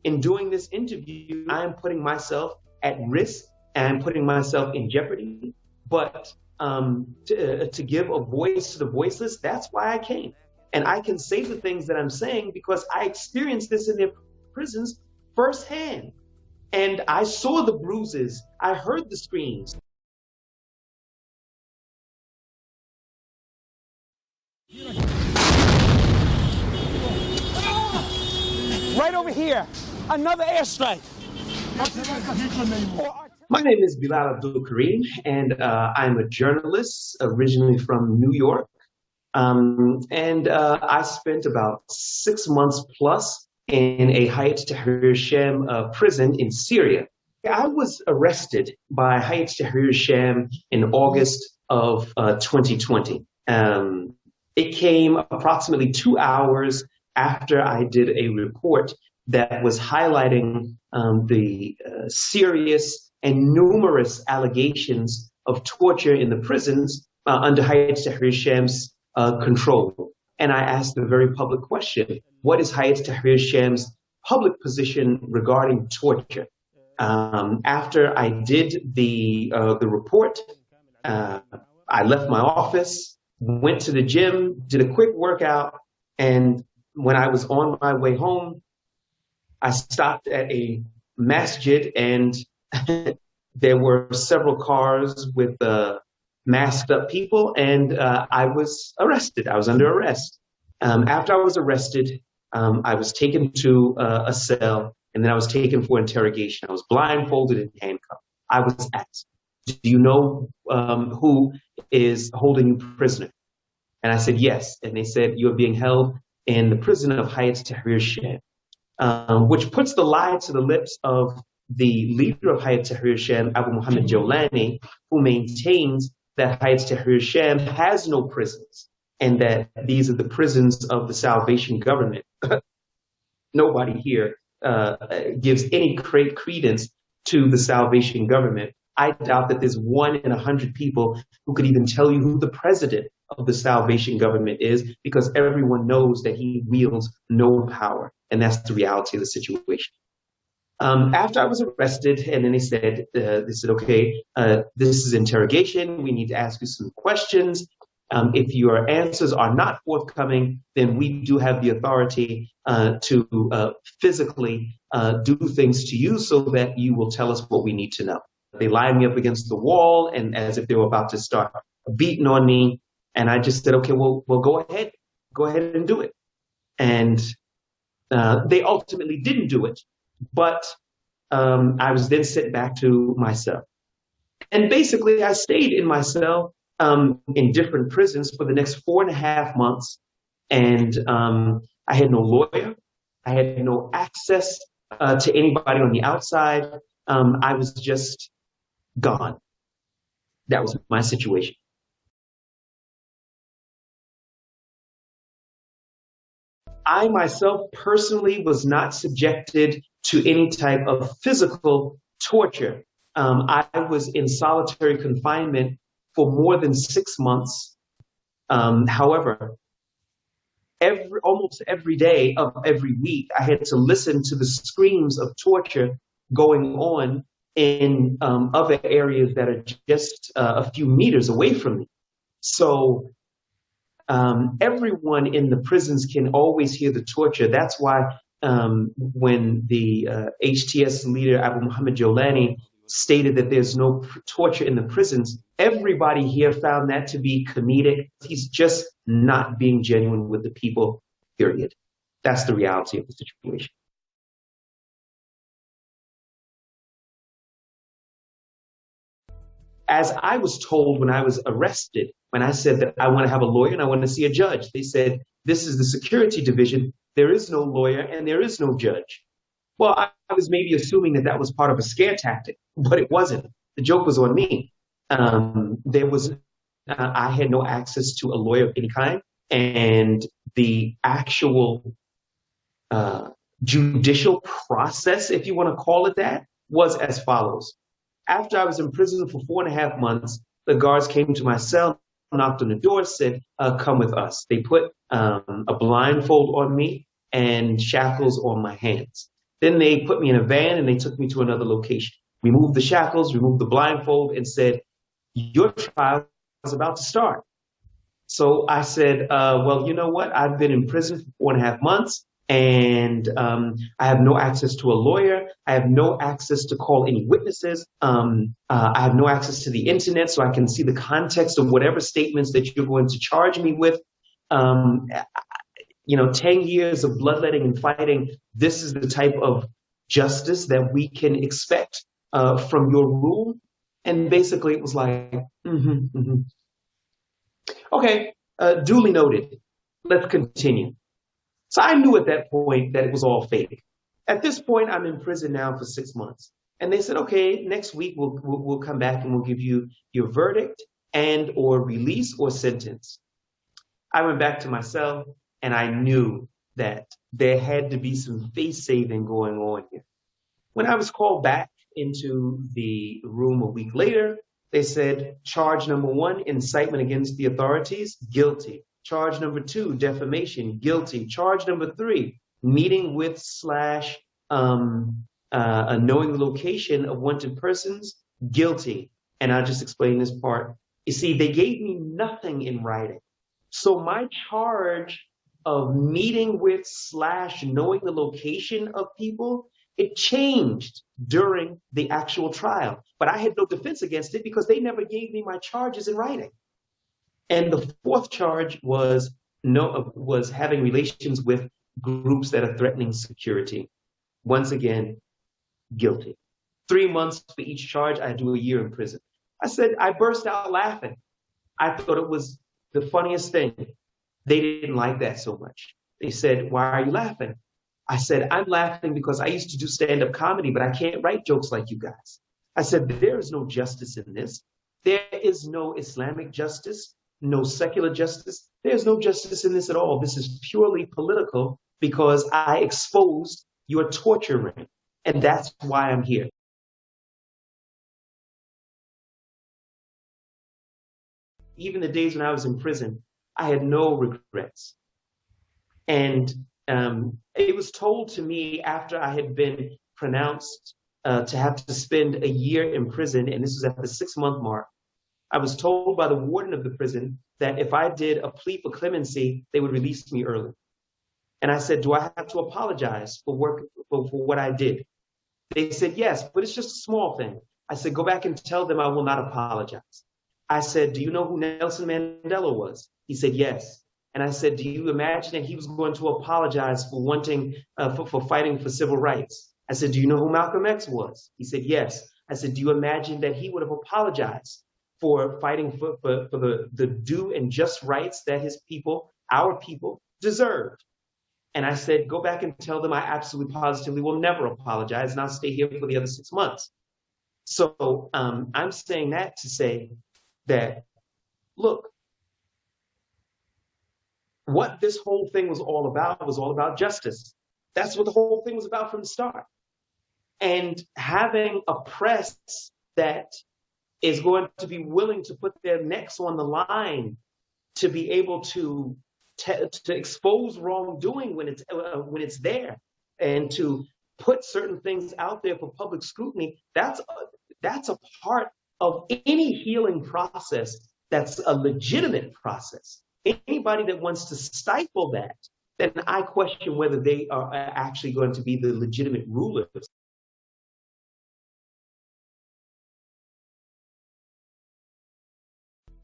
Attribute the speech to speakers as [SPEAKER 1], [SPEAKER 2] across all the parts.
[SPEAKER 1] in doing this interview, I am putting myself at risk and I'm putting myself in jeopardy. But to give a voice to the voiceless, that's why I came. And I can say the things that I'm saying because I experienced this in their prisons firsthand. And I saw the bruises, I heard the screams.
[SPEAKER 2] Right over here, another airstrike.
[SPEAKER 1] My name is Bلال Abdulkareem, and I'm a journalist originally from New York. I spent about 6 months plus in a Hayat Tahrir Sham prison in Syria. I was arrested by Hayat Tahrir Sham in August of 2020. It came approximately 2 hours after I did a report that was highlighting the serious and numerous allegations of torture in the prisons under Hayat Tahrir Sham's control. And I asked the very public question, what is Hayat Tahrir Sham's public position regarding torture? After I did the report, I left my office, went to the gym, did a quick workout, and when I was on my way home, I stopped at a masjid and there were several cars with masked up people, and I was arrested. I was under arrest. After I was arrested, I was taken to a cell, and then I was taken for interrogation. I was blindfolded and handcuffed. I was asked, do you know who is holding you prisoner? And I said, yes. And they said, you're being held in the prison of Hayat Tahrir Sham, which puts the lie to the lips of the leader of Hayat Tahrir Sham, Abu Muhammad Jolani, who maintains that Hayat Tahrir Sham has no prisons and that these are the prisons of the Salvation Government. Nobody here gives any credence to the Salvation Government. I doubt that there's 1 in 100 people who could even tell you who the president of the Salvation Government is, because everyone knows that he wields no power. And that's the reality of the situation. After I was arrested, and then they said, okay, this is interrogation. We need to ask you some questions. If your answers are not forthcoming, then we do have the authority to physically do things to you so that you will tell us what we need to know. They lined me up against the wall, and as if they were about to start beating on me. And I just said, okay, well, go ahead and do it. And they ultimately didn't do it, but I was then sent back to my cell. And basically, I stayed in my cell in different prisons for the next 4.5 months. And I had no lawyer. I had no access to anybody on the outside. I was just gone. That was my situation. I myself personally was not subjected to any type of physical torture. I was in solitary confinement for more than 6 months. However, almost every day of every week, I had to listen to the screams of torture going on in other areas that are just a few meters away from me. So everyone in the prisons can always hear the torture. That's why when the HTS leader, Abu Muhammad Jolani, stated that there's no torture in the prisons, everybody here found that to be comedic. He's just not being genuine with the people, period. That's the reality of the situation. As I was told when I was arrested, when I said that I want to have a lawyer and I want to see a judge, they said, this is the security division. There is no lawyer and there is no judge. Well, I was maybe assuming that that was part of a scare tactic, but it wasn't. The joke was on me. I had no access to a lawyer of any kind, and the actual judicial process, if you want to call it that, was as follows. After I was in prison for 4.5 months, the guards came to my cell, knocked on the door, said, come with us. They put a blindfold on me and shackles on my hands. Then they put me in a van and they took me to another location. Removed the shackles, removed the blindfold, and said, your trial is about to start. So I said, well, you know what? I've been in prison for 4.5 months, and I have no access to a lawyer. I have no access to call any witnesses. I have no access to the internet, so I can see the context of whatever statements that you're going to charge me with. 10 years of bloodletting and fighting, this is the type of justice that we can expect from your rule. And basically it was like, okay, duly noted. Let's continue. So I knew at that point that it was all fake. At this point, I'm in prison now for 6 months. And they said, okay, next week we'll come back and we'll give you your verdict and or release or sentence. I went back to my cell and I knew that there had to be some face saving going on here. When I was called back into the room a week later, they said, charge number 1, incitement against the authorities, guilty. Charge number 2, defamation, guilty. Charge number 3, meeting with / knowing the location of wanted persons, guilty. And I'll just explain this part. You see, they gave me nothing in writing. So my charge of meeting with / knowing the location of people, it changed during the actual trial. But I had no defense against it because they never gave me my charges in writing. And the 4th charge was having relations with groups that are threatening security. Once again, guilty. 3 months for each charge. I do a year in prison. I burst out laughing. I thought it was the funniest thing. They didn't like that so much. They said, why are you laughing? I said, I'm laughing because I used to do stand-up comedy, but I can't write jokes like you guys. I said, there is no justice in this. There is no Islamic justice, no secular justice. There's no justice in this at all. This is purely political because I exposed your torture ring. And that's why I'm here. Even the days when I was in prison, I had no regrets. And it was told to me after I had been pronounced to have to spend a year in prison, and this was at the 6-month mark. I was told by the warden of the prison that if I did a plea for clemency, they would release me early. And I said, do I have to apologize for what I did? They said, yes, but it's just a small thing. I said, go back and tell them I will not apologize. I said, do you know who Nelson Mandela was? He said, yes. And I said, do you imagine that he was going to apologize for wanting, for fighting for civil rights? I said, do you know who Malcolm X was? He said, yes. I said, do you imagine that he would have apologized for fighting for the due and just rights that his people, our people, deserved? And I said, go back and tell them I absolutely positively will never apologize and I'll stay here for the other 6 months. So I'm saying that to say that, look, what this whole thing was all about justice. That's what the whole thing was about from the start. And having a press that is going to be willing to put their necks on the line to be able to expose wrongdoing when it's there, and to put certain things out there for public scrutiny, that's a part of any healing process that's a legitimate process. Anybody that wants to stifle that, then I question whether they are actually going to be the legitimate rulers.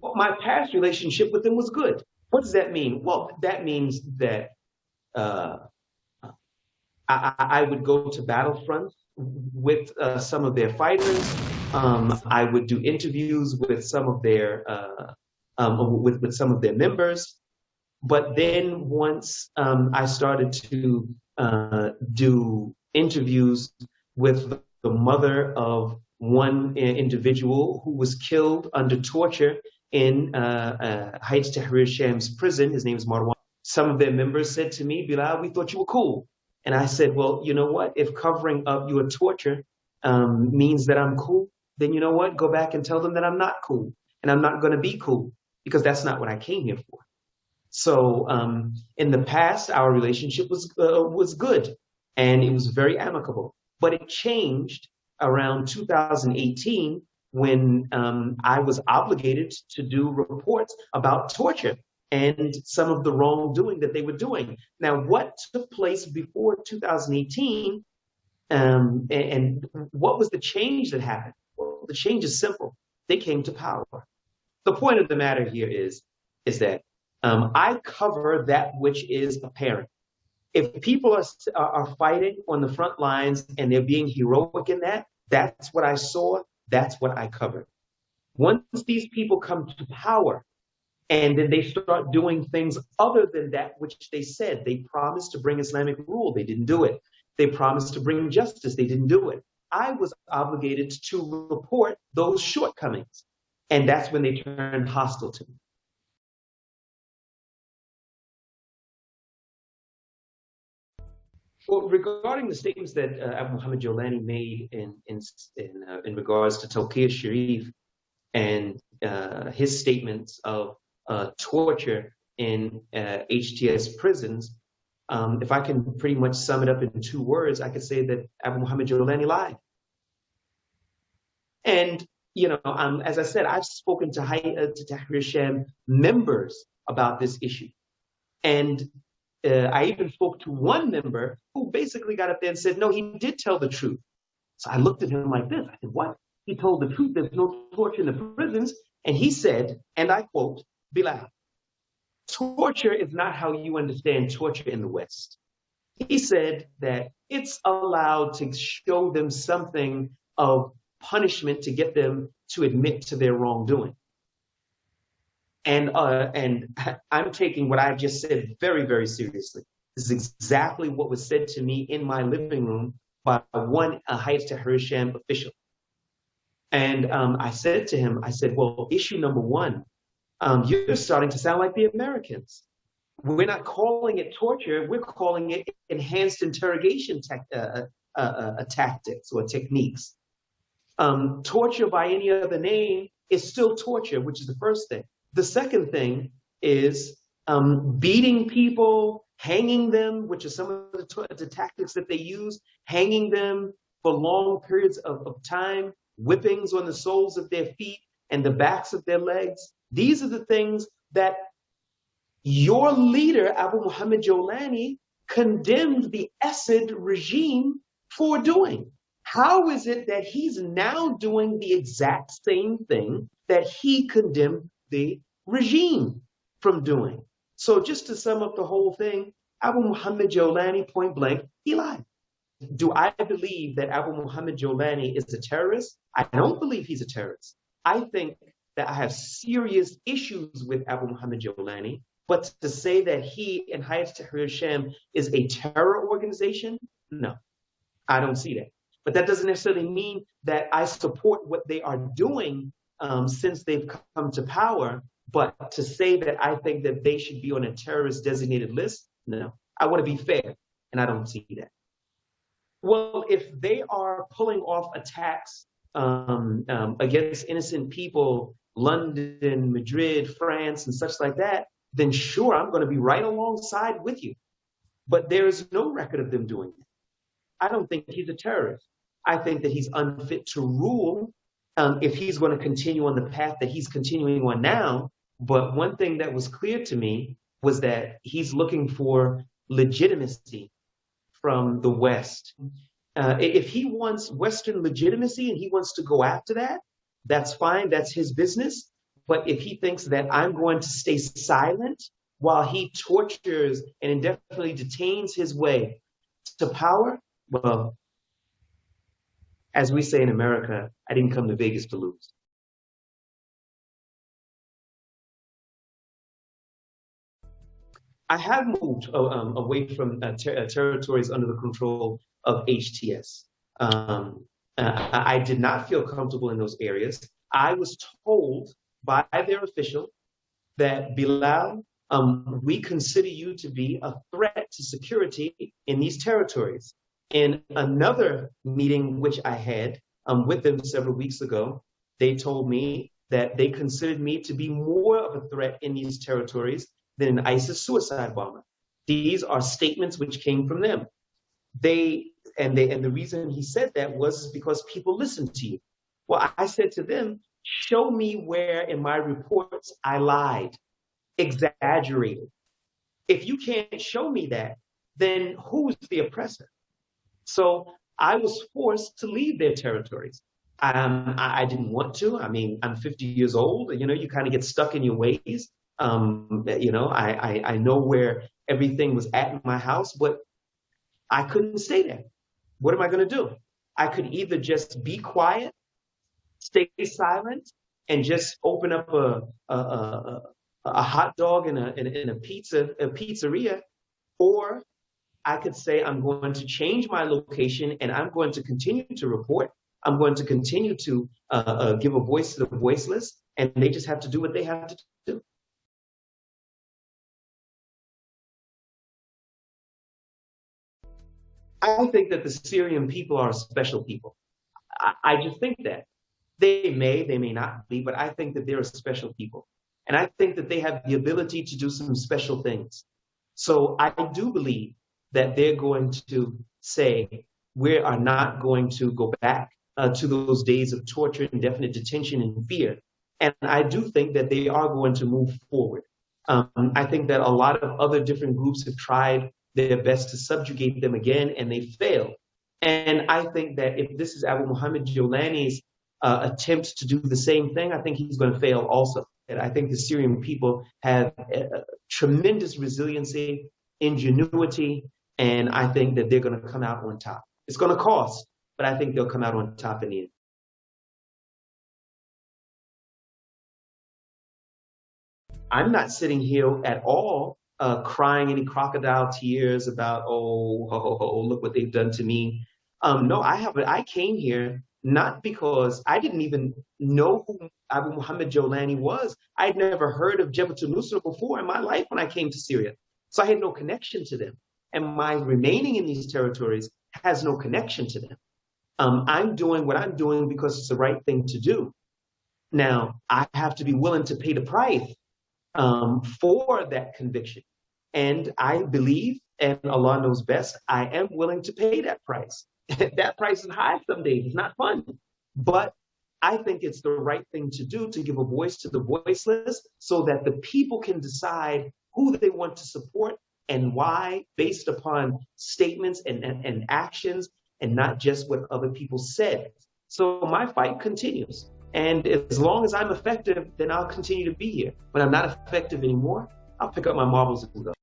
[SPEAKER 1] Well, my past relationship with them was good. What does that mean? Well, that means that I would go to battlefronts with some of their fighters. I would do interviews with some of their with some of their members. But then once I started to do interviews with the mother of one individual who was killed under torture in Hayat Tahrir Sham's prison. His name is Marwan. Some of their members said to me, Bilal, we thought you were cool. And I said, well, you know what? If covering up your torture means that I'm cool, then you know what? Go back and tell them that I'm not cool. And I'm not going to be cool, because that's not what I came here for. So in the past, our relationship was good. and it was very amicable. But it changed around 2018 when I was obligated to do reports about torture and some of the wrongdoing that they were doing. Now, what took place before 2018 and what was the change that happened? Well, the change is simple. They came to power. The point of the matter here is that I cover that which is apparent. If people are fighting on the front lines and they're being heroic in that, that's what I saw, that's what I covered. Once these people come to power and then they start doing things other than that which they said, they promised to bring Islamic rule, they didn't do it. They promised to bring justice, they didn't do it. I was obligated to report those shortcomings. And that's when they turned hostile to me. Well, regarding the statements that Abu Muhammad Jolani made in regards to Tawqir Sharif and his statements of torture in HTS prisons, if I can pretty much sum it up in 2 words, I could say that Abu Muhammad Jolani lied. And you know, as I said, I've spoken to Tahrir Sham members about this issue, and I even spoke to one member who basically got up there and said, no, he did tell the truth. So I looked at him like this. I said, what? He told the truth. There's no torture in the prisons. And he said, and I quote, Bilal, torture is not how you understand torture in the West. He said that it's allowed to show them something of punishment to get them to admit to their wrongdoing. And I'm taking what I've just said very, very seriously. This is exactly what was said to me in my living room by one Hayat Tahrir Sham official. And I said to him, I said, well, issue number 1, you're starting to sound like the Americans. We're not calling it torture, we're calling it enhanced interrogation tactics or techniques. Torture by any other name is still torture, which is the first thing. The second thing is beating people, hanging them, which are some of the tactics that they use, hanging them for long periods of time, whippings on the soles of their feet and the backs of their legs. These are the things that your leader, Abu Muhammad Jolani, condemned the Assad regime for doing. How is it that he's now doing the exact same thing that he condemned the regime from doing? So just to sum up the whole thing, Abu Muhammad Jolani, point blank, he lied. Do I believe that Abu Muhammad Jolani is a terrorist? I don't believe he's a terrorist. I think that I have serious issues with Abu Muhammad Jolani, but to say that he and Hayat Tahrir Sham is a terror organization, no, I don't see that. But that doesn't necessarily mean that I support what they are doing since they've come to power. But to say that I think that they should be on a terrorist designated list, no. I want to be fair, and I don't see that. Well, if they are pulling off attacks against innocent people, London, Madrid, France, and such like that, then sure, I'm going to be right alongside with you. But there is no record of them doing that. I don't think he's a terrorist. I think that he's unfit to rule if he's going to continue on the path that he's continuing on now. But one thing that was clear to me was that he's looking for legitimacy from the West. If he wants Western legitimacy and he wants to go after that, that's fine, that's his business. But if he thinks that I'm going to stay silent while he tortures and indefinitely detains his way to power, well, as we say in America, I didn't come to Vegas to lose. I have moved away from territories under the control of HTS. I did not feel comfortable in those areas. I was told by their official that, Bilal, we consider you to be a threat to security in these territories. In another meeting which I had with them several weeks ago, they told me that they considered me to be more of a threat in these territories than an ISIS suicide bomber. These are statements which came from them. And the reason he said that was because people listened to you. Well, I said to them, show me where in my reports I lied, exaggerated. If you can't show me that, then who's the oppressor? So I was forced to leave their territories. I didn't want to. I mean, I'm 50 years old. You know, you kind of get stuck in your ways. I know where everything was at in my house, but I couldn't stay there. What am I going to do? I could either just be quiet, stay silent, and just open up a hot dog in a pizzeria, or I could say I'm going to change my location and I'm going to continue to report. I'm going to continue to give a voice to the voiceless, and they just have to do what they have to do. I think that the Syrian people are a special people. I just think that. They may not be, but I think that they're a special people. And I think that they have the ability to do some special things. So I do believe that they're going to say, we are not going to go back to those days of torture, indefinite detention, and fear. And I do think that they are going to move forward. I think that a lot of other different groups have tried their best to subjugate them again, and they failed. And I think that if this is Abu Muhammad Jolani's attempt to do the same thing, I think he's going to fail also. And I think the Syrian people have tremendous resiliency, ingenuity, and I think that they're going to come out on top. It's going to cost, but I think they'll come out on top in the end. I'm not sitting here at all crying any crocodile tears about, look what they've done to me. No, I came here not because I didn't even know who Abu Muhammad Jolani was. I'd never heard of Jabhat al-Nusra before in my life when I came to Syria. So I had no connection to them. And my remaining in these territories has no connection to them. I'm doing what I'm doing because it's the right thing to do. Now, I have to be willing to pay the price for that conviction. And I believe, and Allah knows best, I am willing to pay that price. That price is high some days. It's not fun. But I think it's the right thing to do, to give a voice to the voiceless so that the people can decide who they want to support and why, based upon statements and actions, and not just what other people said. So my fight continues. And as long as I'm effective, then I'll continue to be here. When I'm not effective anymore, I'll pick up my marbles and go.